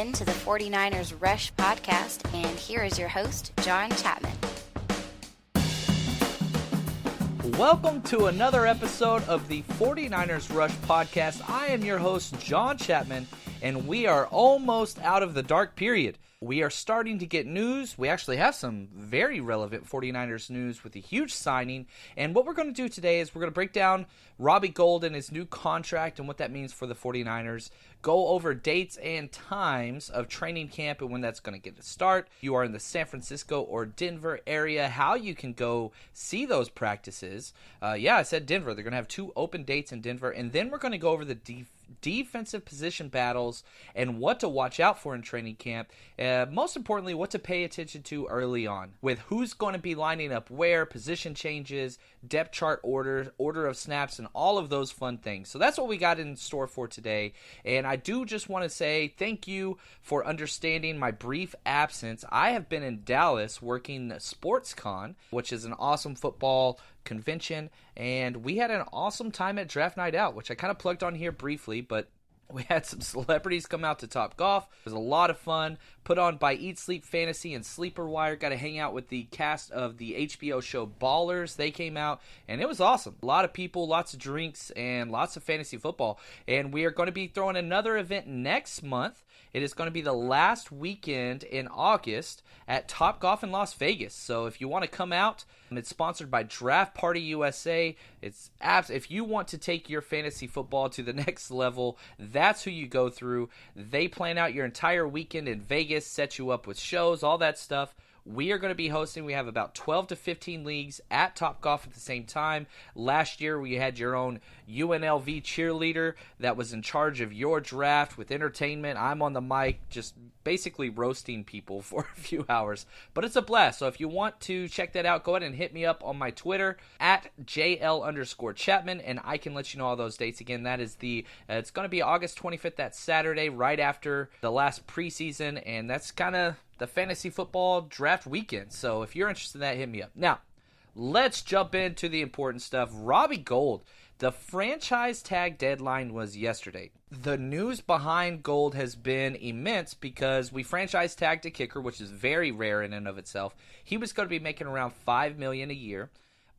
in to the 49ers Rush podcast, and here is your host, John Chapman. Welcome to another episode of the 49ers Rush podcast. I am your host, John Chapman, and we are almost out of the dark period. We are starting to get news. We actually have some very relevant 49ers news with a huge signing. And what we're going to do today is we're going to break down Robbie Gould and his new contract and what that means for the 49ers. Go over dates and times of training camp and when that's going to get to start. You are in the San Francisco or Denver area, how you can go see those practices. I said Denver. They're going to have 2 open dates in Denver. And then we're going to go over the defensive position battles and what to watch out for in training camp. Most importantly, what to pay attention to early on with who's going to be lining up where, position changes, depth chart order of snaps, and all of those fun things. So that's what we got in store for today. And I do just want to say thank you for understanding my brief absence. I have been in Dallas working SportsCon, which is an awesome football convention, and we had an awesome time at Draft Night Out, which I kind of plugged on here briefly, but we had some celebrities come out to Top Golf. It was a lot of fun, put on by Eat Sleep Fantasy and Sleeper Wire. Got to hang out with the cast of the HBO show Ballers. They came out, and it was awesome. A lot of people, lots of drinks, and lots of fantasy football. And we are going to be throwing another event next month. It is going to be the last weekend in August at Top Golf in Las Vegas. So if you want to come out, it's sponsored by Draft Party USA. If you want to take your fantasy football to the next level, that's who you go through. They plan out your entire weekend in Vegas, set you up with shows, all that stuff. We are going to be hosting. We have about 12 to 15 leagues at Top Golf at the same time. Last year, we had your own UNLV cheerleader that was in charge of your draft with entertainment. I'm on the mic, just basically roasting people for a few hours. But it's a blast. So if you want to check that out, go ahead and hit me up on my Twitter at JL_Chapman, and I can let you know all those dates again. That is it's going to be August 25th, that Saturday, right after the last preseason, and that's kind of the fantasy football draft weekend. So if you're interested in that, hit me up. Now, let's jump into the important stuff. Robbie Gould, the franchise tag deadline was yesterday. The news behind Gould has been immense because we franchise tagged a kicker, which is very rare in and of itself. He was going to be making around $5 million a year,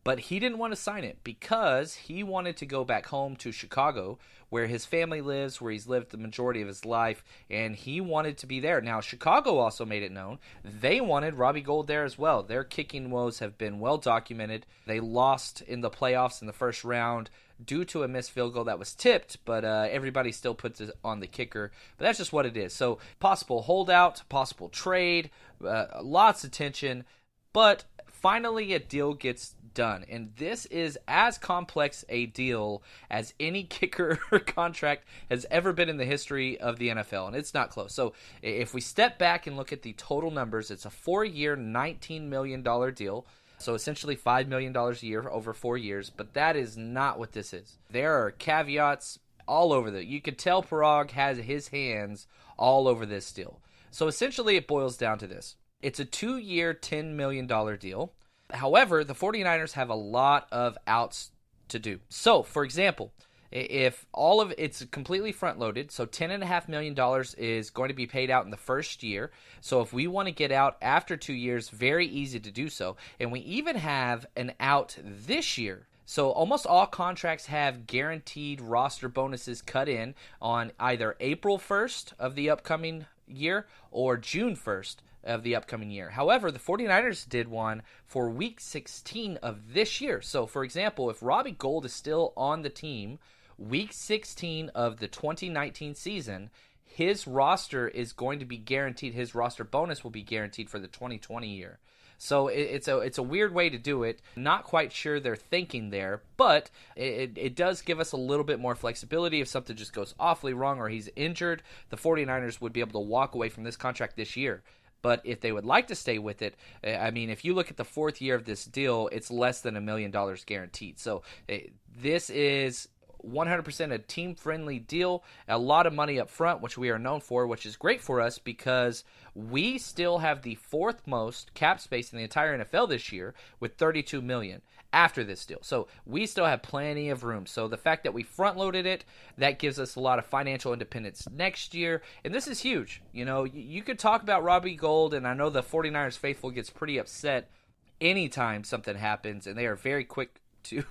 but he didn't want to sign it because he wanted to go back home to Chicago, where his family lives, where he's lived the majority of his life, and he wanted to be there. Now, Chicago also made it known they wanted Robbie Gould there as well. Their kicking woes have been well documented. They lost in the playoffs in the first round due to a missed field goal that was tipped, but everybody still puts it on the kicker. But that's just what it is. So, possible holdout, possible trade, lots of tension, but finally a deal gets done, and this is as complex a deal as any kicker contract has ever been in the history of the NFL, and it's not close. So if we step back and look at the total numbers, it's a 4-year, $19 million deal, so essentially $5 million a year over 4 years, but that is not what this is. There are caveats all over you could tell Parag has his hands all over this deal. So essentially it boils down to this. It's a 2-year, $10 million deal. However, the 49ers have a lot of outs to do. So, for example, if all of it's completely front-loaded, so $10.5 million is going to be paid out in the first year. So if we want to get out after 2 years, very easy to do so. And we even have an out this year. So almost all contracts have guaranteed roster bonuses cut in on either April 1st of the upcoming year or June 1st of the upcoming year. However, the 49ers did one for week 16 of this year. So, for example, if Robbie Gould is still on the team, week 16 of the 2019 season, his roster is going to be guaranteed. His roster bonus will be guaranteed for the 2020 year. So it's a weird way to do it. Not quite sure they're thinking there, but it does give us a little bit more flexibility. If something just goes awfully wrong or he's injured, the 49ers would be able to walk away from this contract this year. But if they would like to stay with it, I mean, if you look at the 4th year of this deal, it's less than $1 million guaranteed. So this is 100% a team-friendly deal, a lot of money up front, which we are known for, which is great for us because we still have the 4th most cap space in the entire NFL this year with $32 million. after this deal. So we still have plenty of room. So the fact that we front-loaded it, that gives us a lot of financial independence next year. And this is huge. You could talk about Robbie Gould, and I know the 49ers faithful gets pretty upset anytime something happens, and they are very quick to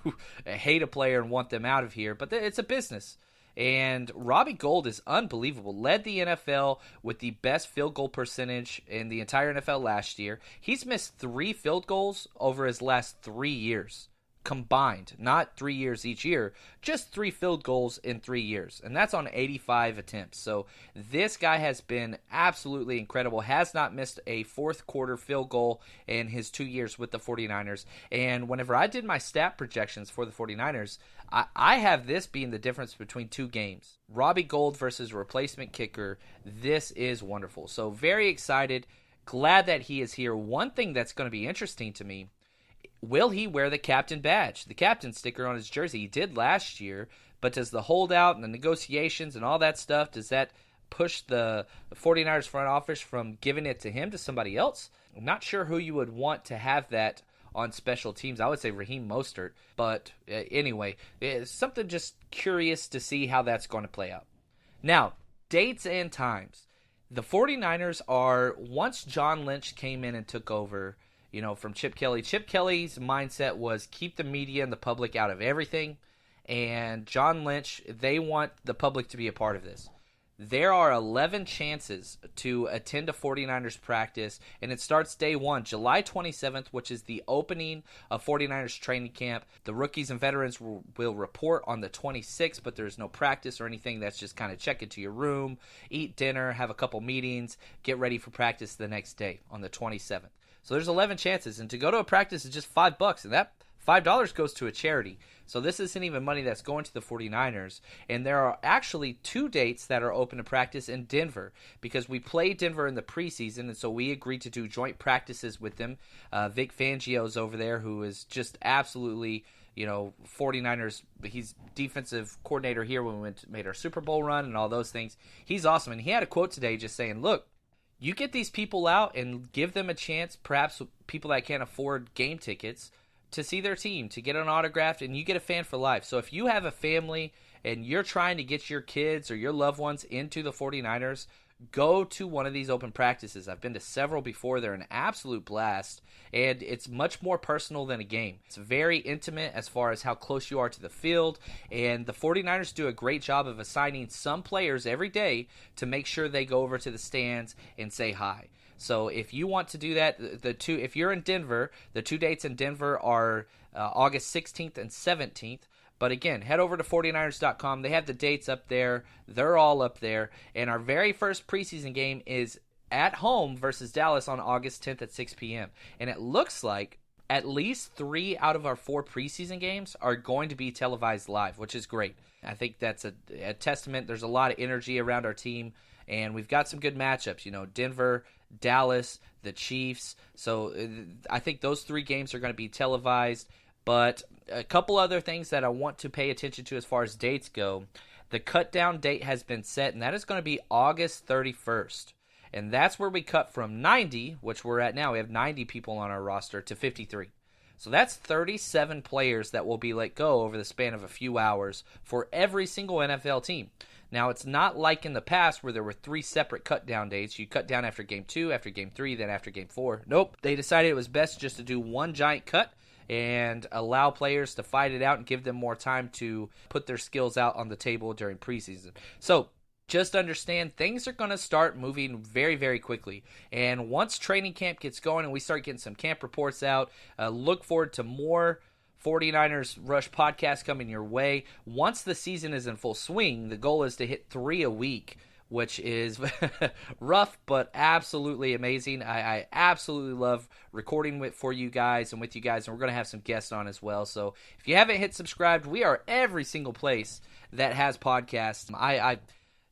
hate a player and want them out of here. But it's a business. And Robbie Gould is unbelievable. Led the NFL with the best field goal percentage in the entire NFL last year. He's missed 3 field goals over his last 3 years combined. Not 3 years each year, just 3 field goals in 3 years. And that's on 85 attempts. So this guy has been absolutely incredible. Has not missed a fourth quarter field goal in his 2 years with the 49ers. And whenever I did my stat projections for the 49ers, I have this being the difference between 2 games. Robbie Gould versus replacement kicker. This is wonderful. So very excited. Glad that he is here. One thing that's going to be interesting to me, will he wear the captain badge, the captain sticker on his jersey? He did last year, but does the holdout and the negotiations and all that stuff, does that push the 49ers front office from giving it to him to somebody else? I'm not sure who you would want to have that on special teams. I would say Raheem Mostert, but anyway, it's something just curious to see how that's going to play out. Now, dates and times. The 49ers are, once John Lynch came in and took over, from Chip Kelly. Chip Kelly's mindset was keep the media and the public out of everything, and John Lynch, they want the public to be a part of this. There are 11 chances to attend a 49ers practice, and it starts day 1, July 27th, which is the opening of 49ers training camp. The rookies and veterans will report on the 26th, but there's no practice or anything. That's just kind of check into your room, eat dinner, have a couple meetings, get ready for practice the next day on the 27th. So there's 11 chances, and to go to a practice is just $5, and that $5 goes to a charity. So this isn't even money that's going to the 49ers. And there are actually 2 dates that are open to practice in Denver, because we played Denver in the preseason, and so we agreed to do joint practices with them. Vic Fangio's over there, who is just absolutely, 49ers. He's defensive coordinator here when we made our Super Bowl run and all those things. He's awesome. And he had a quote today just saying, look, you get these people out and give them a chance, perhaps people that can't afford game tickets, to see their team, to get an autograph, and you get a fan for life. So if you have a family and you're trying to get your kids or your loved ones into the 49ers, go to one of these open practices. I've been to several before. They're an absolute blast, and it's much more personal than a game. It's very intimate as far as how close you are to the field, and the 49ers do a great job of assigning some players every day to make sure they go over to the stands and say hi. So if you want to do that, if you're in Denver, the 2 dates in Denver are August 16th and 17th. But again, head over to 49ers.com. They have the dates up there. They're all up there. And our very first preseason game is at home versus Dallas on August 10th at 6 p.m. And it looks like at least 3 out of our 4 preseason games are going to be televised live, which is great. I think that's a testament. There's a lot of energy around our team, and we've got some good matchups. Denver, Dallas, the Chiefs. So I think those 3 games are going to be televised. But a couple other things that I want to pay attention to as far as dates go. The cut down date has been set, and that is going to be August 31st. And that's where we cut from 90, which we're at now. We have 90 people on our roster, to 53. So that's 37 players that will be let go over the span of a few hours for every single NFL team. Now, it's not like in the past where there were 3 separate cut down dates. You cut down after game 2, after game 3, then after game 4. Nope. They decided it was best just to do one giant cut and allow players to fight it out and give them more time to put their skills out on the table during preseason. So just understand things are going to start moving very, very quickly. And once training camp gets going and we start getting some camp reports out, look forward to more 49ers Rush podcast coming your way. Once the season is in full swing, the goal is to hit 3 a week, which is rough but absolutely amazing. I absolutely love recording for you guys and with you guys, and we're going to have some guests on as well. So if you haven't hit subscribe, we are every single place that has podcasts.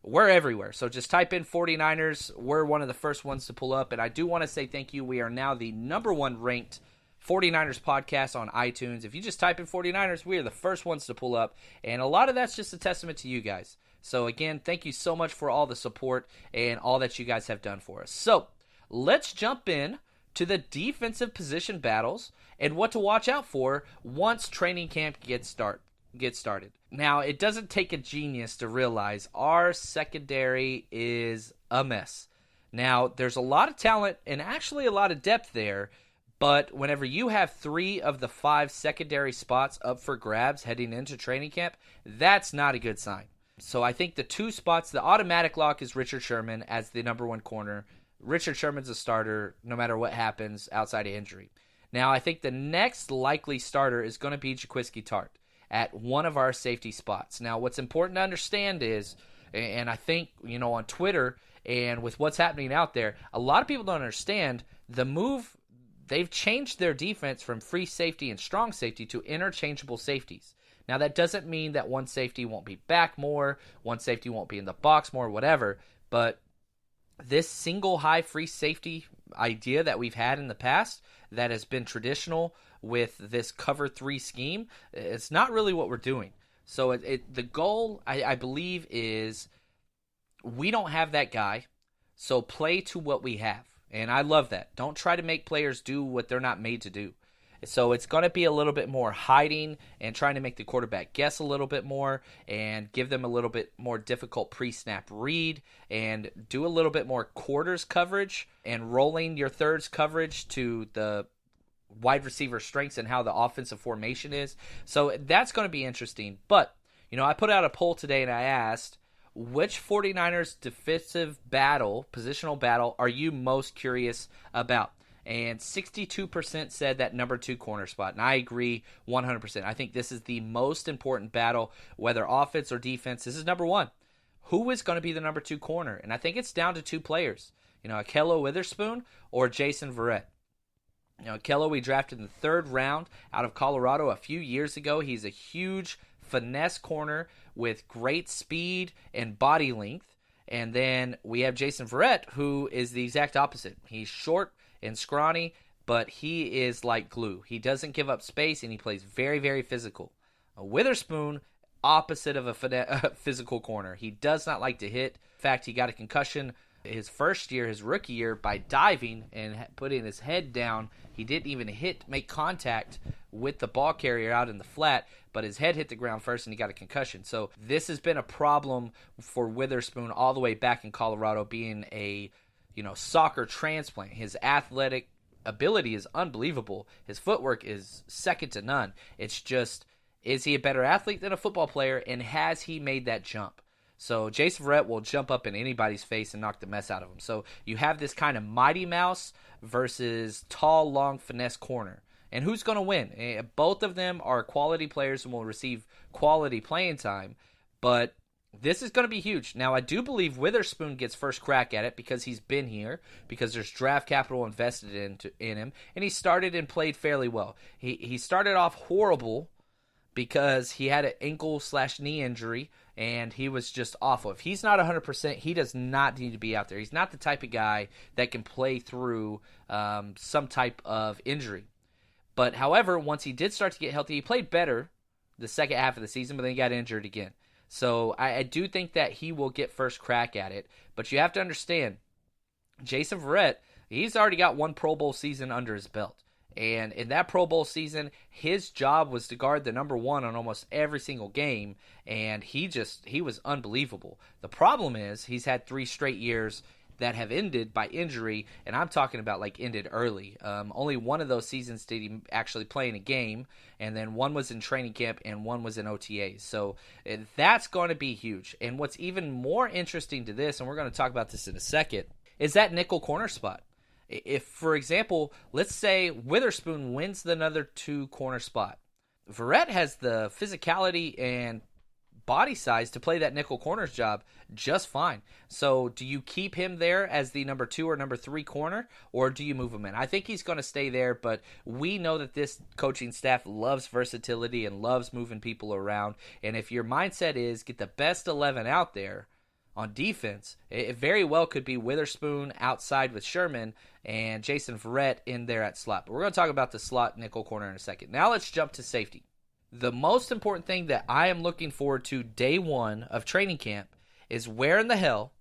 We're everywhere. So just type in 49ers. We're one of the first ones to pull up, and I do want to say thank you. We are now the #1 ranked 49ers podcast on iTunes. If you just type in 49ers, we are the first ones to pull up, and a lot of that's just a testament to you guys. So again, thank you so much for all the support and all that you guys have done for us. So let's jump in to the defensive position battles and what to watch out for once training camp gets started. Now, it doesn't take a genius to realize our secondary is a mess. Now, there's a lot of talent and actually a lot of depth there, but whenever you have 3 of the 5 secondary spots up for grabs heading into training camp, that's not a good sign. So I think the 2 spots, the automatic lock is Richard Sherman as the number 1 corner. Richard Sherman's a starter no matter what happens outside of injury. Now, I think the next likely starter is going to be Jaquiski Tartt at one of our safety spots. Now, what's important to understand is, and I think, on Twitter and with what's happening out there, a lot of people don't understand the move. They've changed their defense from free safety and strong safety to interchangeable safeties. Now, that doesn't mean that one safety won't be back more, one safety won't be in the box more, whatever, but this single high free safety idea that we've had in the past that has been traditional with this cover 3 scheme, it's not really what we're doing. So the goal, I believe, is we don't have that guy, so play to what we have. And I love that. Don't try to make players do what they're not made to do. So it's going to be a little bit more hiding and trying to make the quarterback guess a little bit more and give them a little bit more difficult pre-snap read and do a little bit more quarters coverage and rolling your thirds coverage to the wide receiver strengths and how the offensive formation is. So that's going to be interesting. But, I put out a poll today and I asked, which 49ers defensive battle, positional battle, are you most curious about? And 62% said that number 2 corner spot. And I agree 100%. I think this is the most important battle, whether offense or defense. This is number 1. Who is going to be the number 2 corner? And I think it's down to 2 players. Akello Witherspoon or Jason Verrett. Akello we drafted in the 3rd round out of Colorado a few years ago. He's a huge finesse corner with great speed and body length. And then we have Jason Verrett, who is the exact opposite. He's short and scrawny, but he is like glue. He doesn't give up space, and he plays very, very physical. Witherspoon, opposite of a physical corner. He does not like to hit. In fact, he got a concussion his first year, his rookie year, by diving and putting his head down. He didn't even make contact with the ball carrier out in the flat, but his head hit the ground first and he got a concussion. So this has been a problem for Witherspoon all the way back in Colorado, being a soccer transplant. His athletic ability is unbelievable. His footwork is second to none. It's just, is he a better athlete than a football player, and has he made that jump? So Jason Verrett will jump up in anybody's face and knock the mess out of him. So you have this kind of Mighty Mouse versus tall, long, finesse corner. And who's going to win? Both of them are quality players and will receive quality playing time, but this is going to be huge. Now, I do believe Witherspoon gets first crack at it because he's been here, because there's draft capital invested in him, and he started and played fairly well. He started off horrible because he had an ankle/knee injury, and he was just awful. If he's not 100%, he does not need to be out there. He's not the type of guy that can play through some type of injury. But, however, once he did start to get healthy, he played better the second half of the season, but then he got injured again. So I do think that he will get first crack at it. But you have to understand, Jason Verrett, he's already got 1 Pro Bowl season under his belt. And in that Pro Bowl season, his job was to guard the number 1 on almost every single game. And he was unbelievable. The problem is he's had 3 straight years that have ended by injury, and I'm talking about ended early. Only one of those seasons did he actually play in a game, and then one was in training camp and one was in OTAs. So that's going to be huge. And what's even more interesting to this, and we're going to talk about this in a second, is that nickel corner spot. If, for example, let's say Witherspoon wins the number 2 corner spot, Verrett has the physicality and body size to play that nickel corner's job just fine. So do you keep him there as the number 2 or number 3 corner, or do you move him in? I think he's going to stay there, but we know that this coaching staff loves versatility and loves moving people around. And if your mindset is get the best 11 out there on defense, it very well could be Witherspoon outside with Sherman and Jason Verrett in there at slot. But we're going to talk about the slot nickel corner in a second. Now let's jump to safety. The most important thing that I am looking forward to day 1 of training camp is where in the hell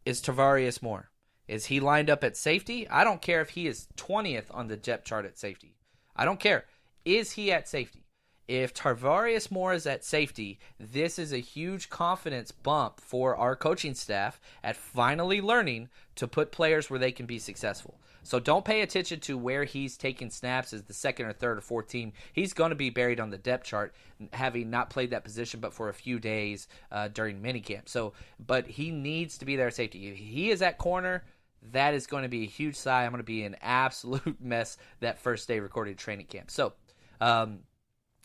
is Tarvarius Moore? Is he lined up at safety? I don't care if he is 20th on the depth chart at safety. I don't care. Is he at safety? If Tarvarius Moore is at safety, this is a huge confidence bump for our coaching staff at finally learning to put players where they can be successful. So don't pay attention to where he's taking snaps as the second or third or fourth team. He's going to be buried on the depth chart, having not played that position but for a few days during minicamp. But he needs to be there at safety. If he is at corner, that is going to be a huge sigh. I'm going to be an absolute mess that first day recorded training camp. So,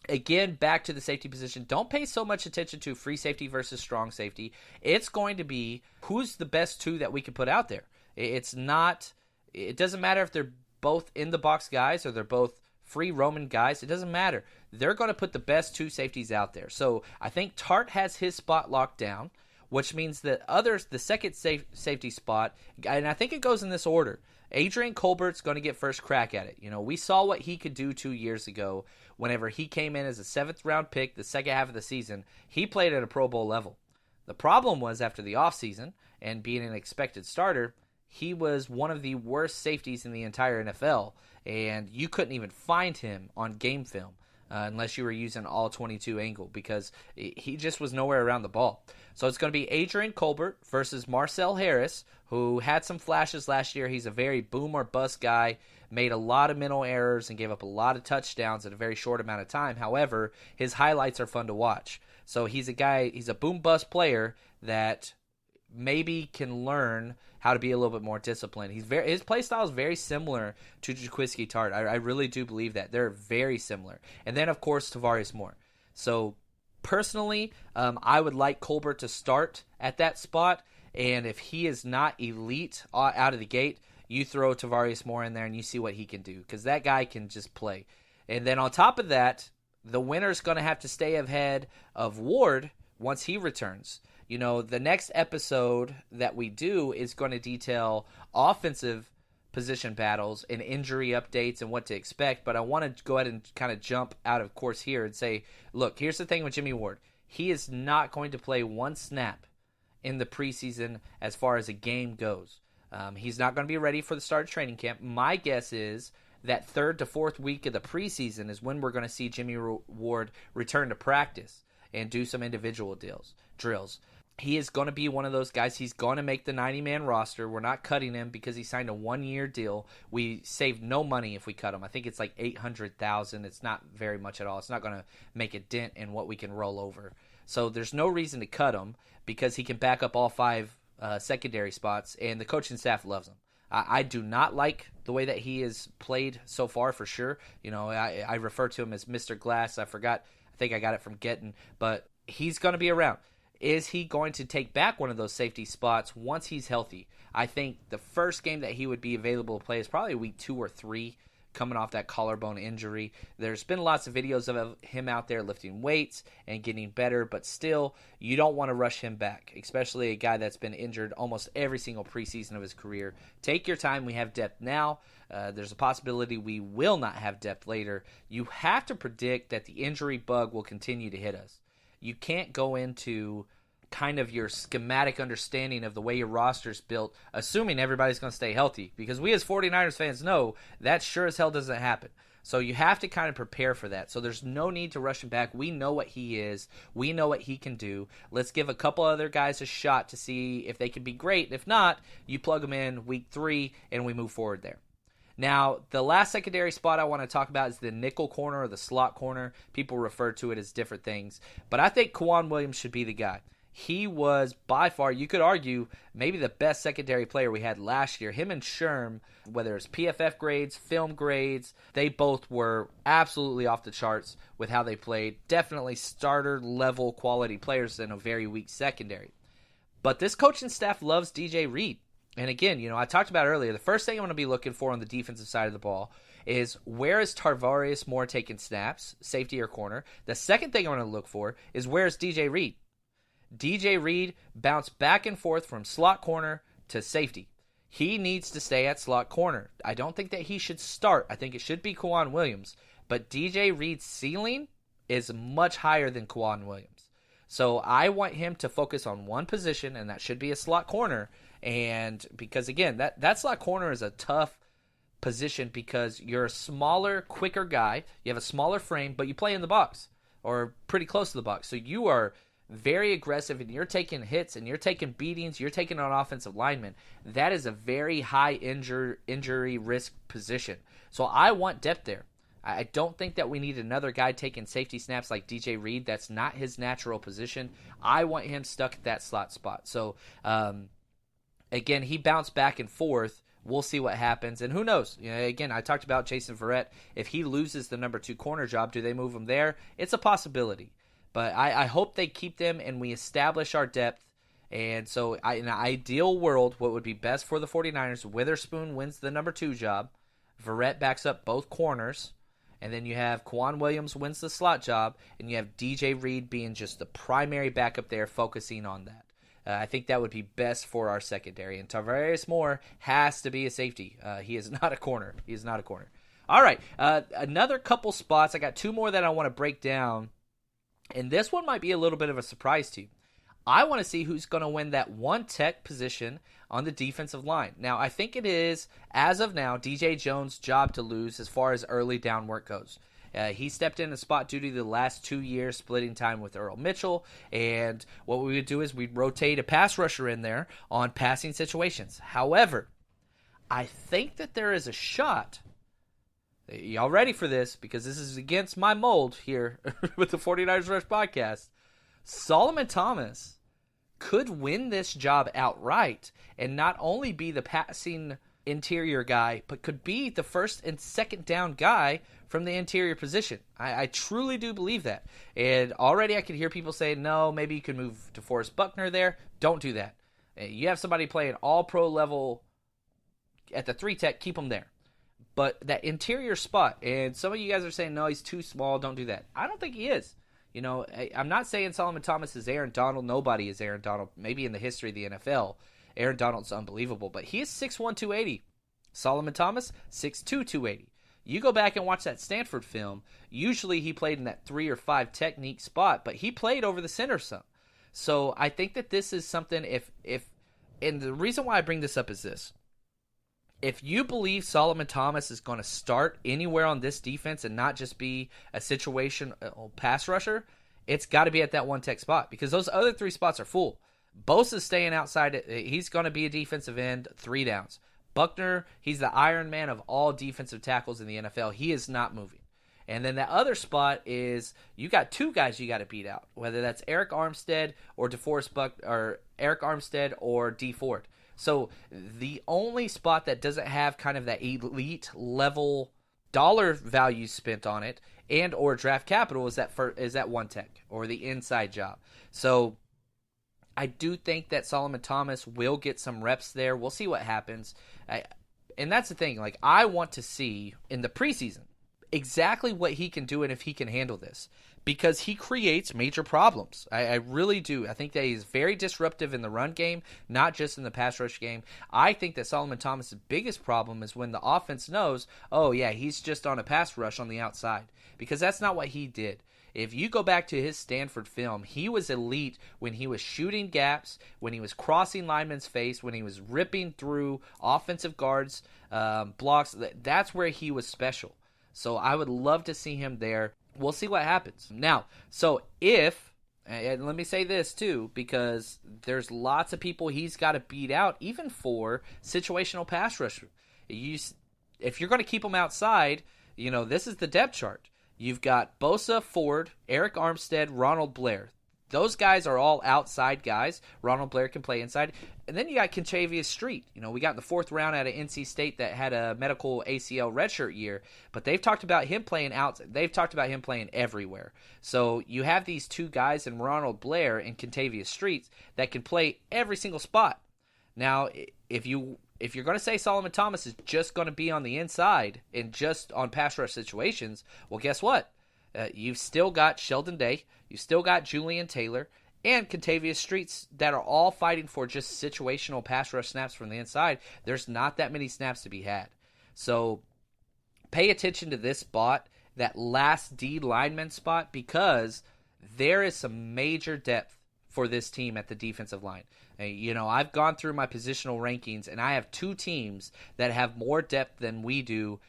again, back to the safety position. Don't pay so much attention to free safety versus strong safety. It's going to be who's the best two that we can put out there. It doesn't matter if they're both in the box guys or they're both free roaming guys. It doesn't matter. They're going to put the best two safeties out there. So I think Tart has his spot locked down, which means that the second safety spot, and I think it goes in this order. Adrian Colbert's going to get first crack at it. We saw what he could do 2 years ago whenever he came in as a 7th-round pick the second half of the season. He played at a Pro Bowl level. The problem was after the offseason and being an expected starter, he was one of the worst safeties in the entire NFL, and you couldn't even find him on game film unless you were using all 22 angle because he just was nowhere around the ball. So it's going to be Adrian Colbert versus Marcel Harris, who had some flashes last year. He's a very boom or bust guy, made a lot of mental errors and gave up a lot of touchdowns in a very short amount of time. However, his highlights are fun to watch. So he's a boom bust player that maybe can learn how to be a little bit more disciplined. His play style is very similar to Jaquiski Tart. I really do believe that. They're very similar. And then, of course, Tarvarius Moore. So personally, I would like Colbert to start at that spot. And if he is not elite out of the gate, you throw Tarvarius Moore in there and you see what he can do because that guy can just play. And then on top of that, the winner's going to have to stay ahead of Ward once he returns. The next episode that we do is going to detail offensive position battles and injury updates and what to expect, but I want to go ahead and kind of jump out of course here and say, look, here's the thing with Jimmy Ward. He is not going to play one snap in the preseason as far as a game goes. He's not going to be ready for the start of training camp. My guess is that 3rd to 4th week of the preseason is when we're going to see Jimmy Ward return to practice and do some individual drills. He is going to be one of those guys. He's going to make the 90-man roster. We're not cutting him because he signed a 1-year deal. We saved no money if we cut him. I think it's like $800,000. It's not very much at all. It's not going to make a dent in what we can roll over. So there's no reason to cut him because he can back up all 5 secondary spots, and the coaching staff loves him. I do not like the way that he has played so far for sure. I refer to him as Mr. Glass. I think I got it from Gettin, but he's going to be around. Is he going to take back one of those safety spots once he's healthy? I think the first game that he would be available to play is probably week 2 or 3, coming off that collarbone injury. There's been lots of videos of him out there lifting weights and getting better, but still, you don't want to rush him back, especially a guy that's been injured almost every single preseason of his career. Take your time. We have depth now. There's a possibility we will not have depth later. You have to predict that the injury bug will continue to hit us. You can't go into kind of your schematic understanding of the way your roster's built, assuming everybody's going to stay healthy, because we as 49ers fans know that sure as hell doesn't happen. So you have to kind of prepare for that. So there's no need to rush him back. We know what he is. We know what he can do. Let's give a couple other guys a shot to see if they can be great. If not, you plug them in week 3 and we move forward there. Now, the last secondary spot I want to talk about is the nickel corner or the slot corner. People refer to it as different things. But I think Kwan Williams should be the guy. He was by far, you could argue, maybe the best secondary player we had last year. Him and Sherm, whether it's PFF grades, film grades, they both were absolutely off the charts with how they played. Definitely starter-level quality players in a very weak secondary. But this coaching staff loves DJ Reed. And again, I talked about earlier, the first thing I'm going to be looking for on the defensive side of the ball is where is Tarvarius Moore taking snaps, safety or corner. The second thing I'm going to look for is where is DJ Reed. DJ Reed bounced back and forth from slot corner to safety. He needs to stay at slot corner. I don't think that he should start. I think it should be Kwan Williams. But DJ Reed's ceiling is much higher than Kwan Williams. So I want him to focus on one position, and that should be a slot corner. And because, again, that slot corner is a tough position because you're a smaller, quicker guy. You have a smaller frame, but you play in the box or pretty close to the box. So you are very aggressive, and you're taking hits, and you're taking beatings, you're taking on offensive linemen. That is a very high injury risk position. So I want depth there. I don't think that we need another guy taking safety snaps like DJ Reed. That's not his natural position. I want him stuck at that slot spot. So, again, he bounced back and forth. We'll see what happens. And who knows? Again, I talked about Jason Verrett. If he loses the number 2 corner job, do they move him there? It's a possibility. But I hope they keep them and we establish our depth. And so, in an ideal world, what would be best for the 49ers, Witherspoon wins the number 2 job. Verrett backs up both corners. And then you have Quan Williams wins the slot job, and you have DJ Reed being just the primary backup there, focusing on that. I think that would be best for our secondary. And Tarvarius Moore has to be a safety. He is not a corner. He is not a corner. All right, another couple spots. I got 2 more that I want to break down, and this one might be a little bit of a surprise to you. I want to see who's going to win that one tech position on the defensive line. Now, I think it is, as of now, DJ Jones' job to lose as far as early down work goes. He stepped in a spot duty the last 2 years, splitting time with Earl Mitchell, and what we would do is we'd rotate a pass rusher in there on passing situations. However, I think that there is a shot. Y'all ready for this? Because this is against my mold here with the 49ers Rush podcast. Solomon Thomas could win this job outright and not only be the passing interior guy, but could be the first and second down guy from the interior position. I truly do believe that. And already I can hear people say, no, maybe you could move DeForest Buckner there. Don't do that. You have somebody playing all-pro level at the 3 tech, keep him there. But that interior spot, and some of you guys are saying, no, he's too small, don't do that. I don't think he is. I'm not saying Solomon Thomas is Aaron Donald. Nobody is Aaron Donald. Maybe in the history of the NFL, Aaron Donald's unbelievable. But he is 6'1", 280. Solomon Thomas, 6'2", 280. You go back and watch that Stanford film. Usually he played in that 3 or 5 technique spot, but he played over the center some. So I think that this is something and the reason why I bring this up is this. If you believe Solomon Thomas is going to start anywhere on this defense and not just be a situation pass rusher, it's got to be at that 1 tech spot because those other 3 spots are full. Bosa's staying outside. He's going to be a defensive end, 3 downs. Buckner, he's the Iron Man of all defensive tackles in the NFL. He is not moving. And then that other spot is you got 2 guys you got to beat out, whether that's Eric Armstead or DeForest Buckner, or Eric Armstead or D Ford. So the only spot that doesn't have kind of that elite level dollar value spent on it and or draft capital is that 1 tech or the inside job. So I do think that Solomon Thomas will get some reps there. We'll see what happens. And that's the thing. Like, I want to see in the preseason exactly what he can do and if he can handle this. Because he creates major problems. I really do. I think that he's very disruptive in the run game, not just in the pass rush game. I think that Solomon Thomas' biggest problem is when the offense knows, oh, yeah, he's just on a pass rush on the outside. Because that's not what he did. If you go back to his Stanford film, he was elite when he was shooting gaps, when he was crossing linemen's face, when he was ripping through offensive guards, blocks. That's where he was special. So I would love to see him there. We'll see what happens. Now, so if, and let me say this too, because there's lots of people he's got to beat out, even for situational pass rush. If you're going to keep him outside, this is the depth chart. You've got Bosa, Ford, Eric Armstead, Ronald Blair. Those guys are all outside guys. Ronald Blair can play inside. And then you got Conchavious Street. We got in the 4th round out of NC State that had a medical ACL redshirt year. But they've talked about him playing outside. They've talked about him playing everywhere. So you have these 2 guys in Ronald Blair and Conchavious Street that can play every single spot. Now, if you're going to say Solomon Thomas is just going to be on the inside and just on pass rush situations, well, guess what? You've still got Sheldon Day. You've still got Julian Taylor and Contavious Streets that are all fighting for just situational pass rush snaps from the inside. There's not that many snaps to be had. So pay attention to this spot, that last D lineman spot, because there is some major depth for this team at the defensive line. I've gone through my positional rankings, and I have two teams that have more depth than we do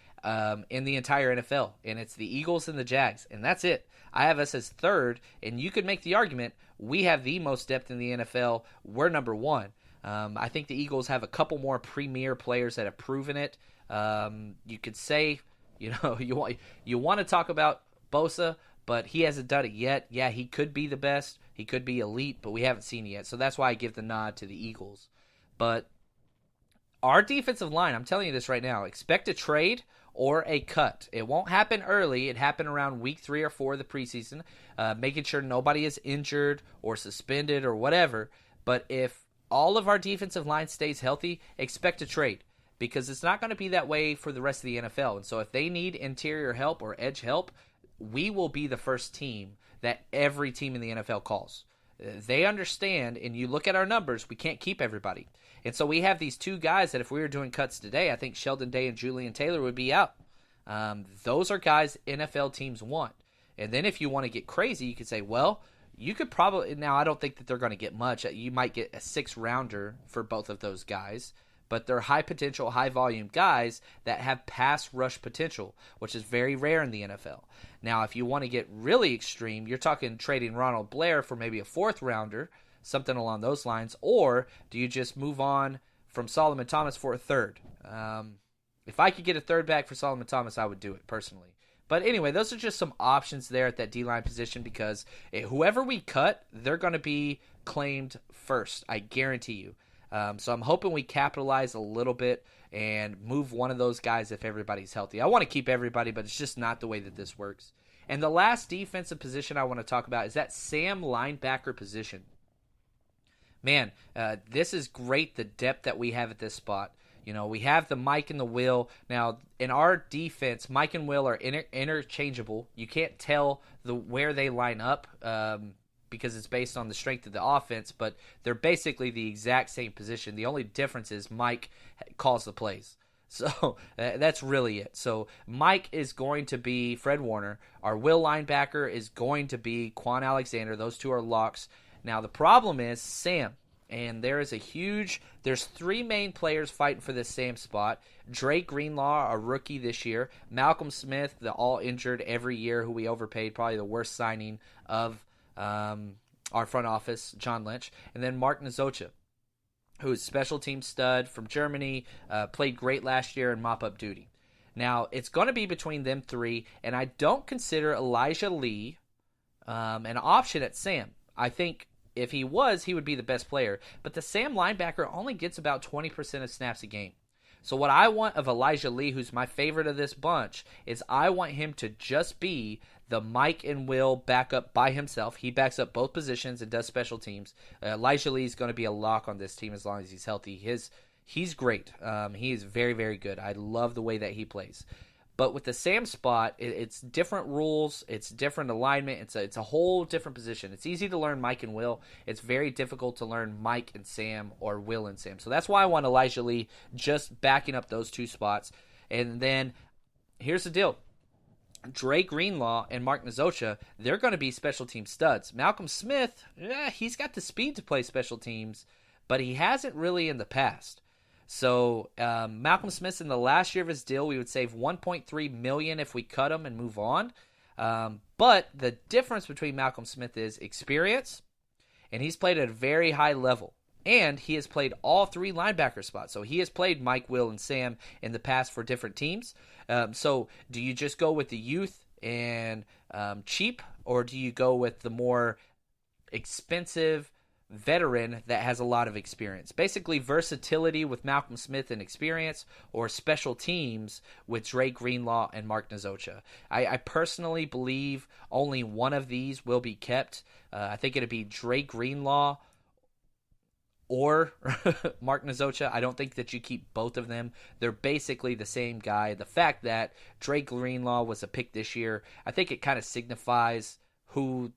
in the entire NFL, and it's the Eagles and the Jags, and that's it. I have us as third, and you could make the argument we have the most depth in the NFL. We're number one. I think the Eagles have a couple more premier players that have proven it. You could say, you want to talk about Bosa, but he hasn't done it yet. Yeah, he could be the best. He could be elite, but we haven't seen it yet. So that's why I give the nod to the Eagles. But our defensive line, I'm telling you this right now, expect a trade or a cut. It won't happen early. It happened around week 3 or 4 of the preseason, making sure nobody is injured or suspended or whatever. But if all of our defensive line stays healthy, expect a trade, because it's not going to be that way for the rest of the NFL. And so if they need interior help or edge help, we will be the first team that every team in the NFL calls. They understand, and you look at our numbers, we can't keep everybody. And so we have these two guys that if we were doing cuts today, I think Sheldon Day and Julian Taylor would be out. Those are guys NFL teams want. And then if you want to get crazy, you could say, well, you could probably, now I don't think that they're going to get much. You might get a 6-rounder for both of those guys, but they're high potential, high volume guys that have pass rush potential, which is very rare in the NFL. Now, if you want to get really extreme, you're talking trading Ronald Blair for maybe a 4th-rounder, something along those lines, or do you just move on from Solomon Thomas for a 3rd? If I could get a 3rd back for Solomon Thomas, I would do it personally. But anyway, those are just some options there at that D-line position, because whoever we cut, they're going to be claimed first, I guarantee you. So I'm hoping we capitalize a little bit and move one of those guys if everybody's healthy. I want to keep everybody, but it's just not the way that this works. And the last defensive position I want to talk about is that Sam linebacker position. Man, this is great, the depth that we have at this spot. We have the Mike and the Will. Now, in our defense, Mike and Will are interchangeable. You can't tell where they line up because it's based on the strength of the offense, but they're basically the exact same position. The only difference is Mike calls the plays. So that's really it. So Mike is going to be Fred Warner. Our Will linebacker is going to be Quan Alexander. Those two are locks. Now, the problem is Sam. And there's 3 main players fighting for this Sam spot. Drake Greenlaw, a rookie this year. Malcolm Smith, the all-injured every year who we overpaid, probably the worst signing of our front office, John Lynch. And then Mark Nzocha, who is special team stud from Germany, played great last year in mop-up duty. Now, it's going to be between them 3, and I don't consider Elijah Lee an option at Sam. I think if he was, he would be the best player. But the Sam linebacker only gets about 20% of snaps a game. So what I want of Elijah Lee, who's my favorite of this bunch, is I want him to just be the Mike and Will backup by himself. He backs up both positions and does special teams. Elijah Lee is going to be a lock on this team as long as he's healthy. He's great. He is very, very good. I love the way that he plays. But with the Sam spot, it's different rules, it's different alignment, it's a whole different position. It's easy to learn Mike and Will. It's very difficult to learn Mike and Sam or Will and Sam. So that's why I want Elijah Lee just backing up those 2 spots. And then here's the deal. Drake Greenlaw and Mark Nzocha, they're going to be special team studs. Malcolm Smith, he's got the speed to play special teams, but he hasn't really in the past. So Malcolm Smith's in the last year of his deal. We would save $1.3 million if we cut him and move on. But the difference between Malcolm Smith is experience, and he's played at a very high level. And he has played all 3 linebacker spots. So he has played Mike, Will, and Sam in the past for different teams. So do you just go with the youth and cheap, or do you go with the more expensive veteran that has a lot of experience? Basically, versatility with Malcolm Smith and experience, or special teams with Drake Greenlaw and Mark Nzocha. I personally believe only one of these will be kept. I think it'd be Drake Greenlaw or Mark Nzocha. I don't think that you keep both of them. They're basically the same guy. The fact that Drake Greenlaw was a pick this year, I think it kind of signifies who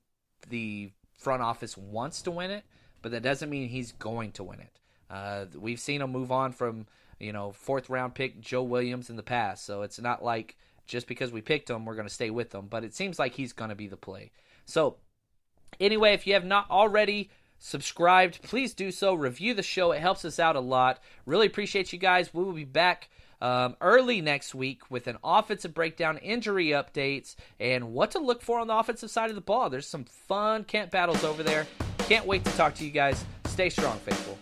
the front office wants to win it, but that doesn't mean he's going to win it. We've seen him move on from 4th round pick Joe Williams in the past, so it's not like just because we picked him we're going to stay with him, but it seems like he's going to be the play. So Anyway, if you have not already subscribed, please do so. Review the show. It helps us out a lot. Really appreciate you guys. We will be back early next week with an offensive breakdown, injury updates, and what to look for on the offensive side of the ball. There's some fun camp battles over there. Can't wait to talk to you guys. Stay strong, faithful.